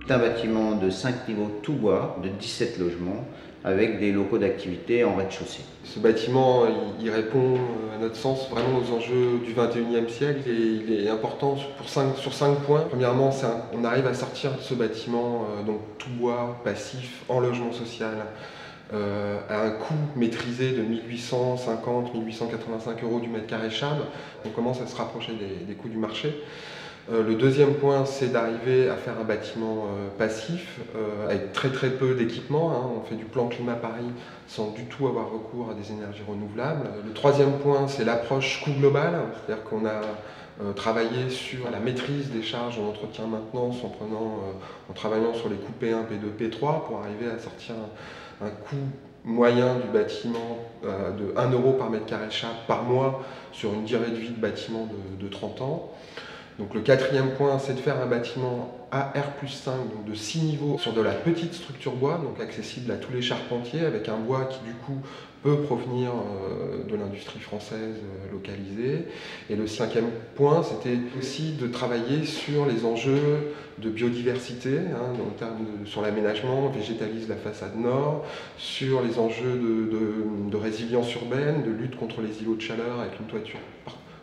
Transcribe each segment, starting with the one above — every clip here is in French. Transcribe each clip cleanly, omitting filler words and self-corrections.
C'est un bâtiment de 5 niveaux tout bois, de 17 logements, avec des locaux d'activité en rez-de-chaussée. Ce bâtiment, il répond, à notre sens, vraiment aux enjeux du XXIe siècle et il est important sur 5 points. Premièrement, on arrive à sortir de ce bâtiment, donc tout bois, passif, en logement social, à un coût maîtrisé de 1850-1885 € du mètre carré Chab. On commence à se rapprocher des coûts du marché. Le deuxième point, c'est d'arriver à faire un bâtiment passif, avec très peu d'équipements. On fait du plan climat Paris sans du tout avoir recours à des énergies renouvelables. Le troisième point, c'est l'approche coût global, c'est-à-dire qu'on a travaillé sur la maîtrise des charges en entretien maintenance en travaillant sur les coûts P1, P2, P3 pour arriver à sortir un coût moyen du bâtiment de 1 € par mètre carré Chab par mois sur une durée de vie de bâtiment de 30 ans. Donc le quatrième point, c'est de faire un bâtiment AR+5, donc de 6 niveaux, sur de la petite structure bois, donc accessible à tous les charpentiers, avec un bois qui du coup peut provenir de l'industrie française localisée. Et le cinquième point, c'était aussi de travailler sur les enjeux de biodiversité, sur l'aménagement, on végétalise la façade nord, sur les enjeux de résilience urbaine, de lutte contre les îlots de chaleur avec une toiture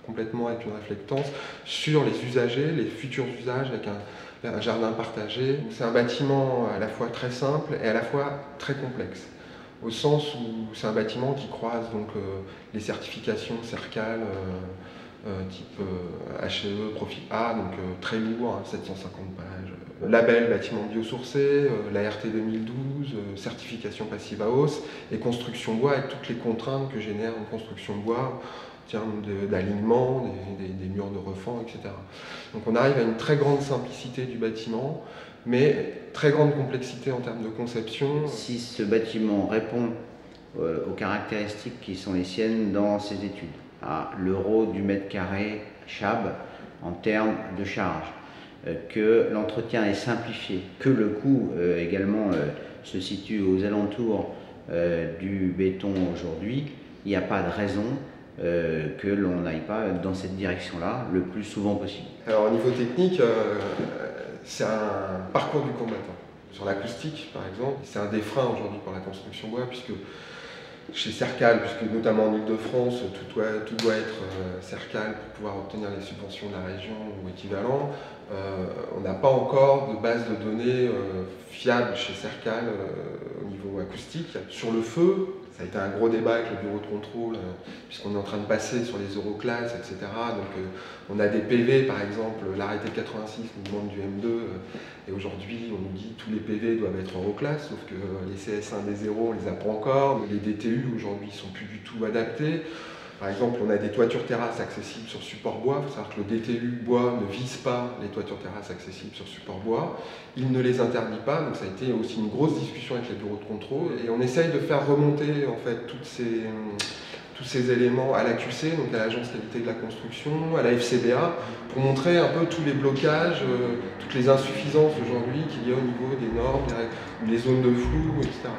complètement avec une réflectance, sur les usagers, les futurs usages avec un jardin partagé. C'est un bâtiment à la fois très simple et à la fois très complexe, au sens où c'est un bâtiment qui croise donc, les certifications CERCAL type HCE Profil A, donc très lourd, 750 pages. Label bâtiment biosourcé, la RT 2012, certification passive à hausse et construction bois avec toutes les contraintes que génère une construction bois en termes d'alignement, des murs de refend, etc. Donc on arrive à une très grande simplicité du bâtiment, mais très grande complexité en termes de conception. Si ce bâtiment répond aux caractéristiques qui sont les siennes dans ses études, à l'euro du mètre carré Chab en termes de charge, que l'entretien est simplifié, que le coût également se situe aux alentours du béton aujourd'hui, il n'y a pas de raison que l'on n'aille pas dans cette direction-là le plus souvent possible. Alors au niveau technique, c'est un parcours du combattant. Sur l'acoustique par exemple, c'est un des freins aujourd'hui pour la construction bois, puisque chez CERCAL, puisque notamment en Ile-de-France, tout doit être CERCAL pour pouvoir obtenir les subventions de la région ou équivalent. On n'a pas encore de base de données fiable chez CERCAL au niveau acoustique. Sur le feu, ça a été un gros débat avec le bureau de contrôle, puisqu'on est en train de passer sur les euroclasses, etc. Donc on a des PV, par exemple, l'arrêté 86 nous demande du M2, et aujourd'hui on nous dit que tous les PV doivent être euroclasse, sauf que les CS1 des 0, on les a pas encore. Les DTU aujourd'hui sont plus du tout adaptés. Par exemple, on a des toitures terrasses accessibles sur support bois. Il faut savoir que le DTU bois ne vise pas les toitures terrasses accessibles sur support bois. Il ne les interdit pas, donc ça a été aussi une grosse discussion avec les bureaux de contrôle. Et on essaye de faire remonter en fait tous ces éléments à l'AQC, donc à l'Agence qualité de la construction, à la FCBA, pour montrer un peu tous les blocages, toutes les insuffisances aujourd'hui qu'il y a au niveau des normes, les zones de flou, etc.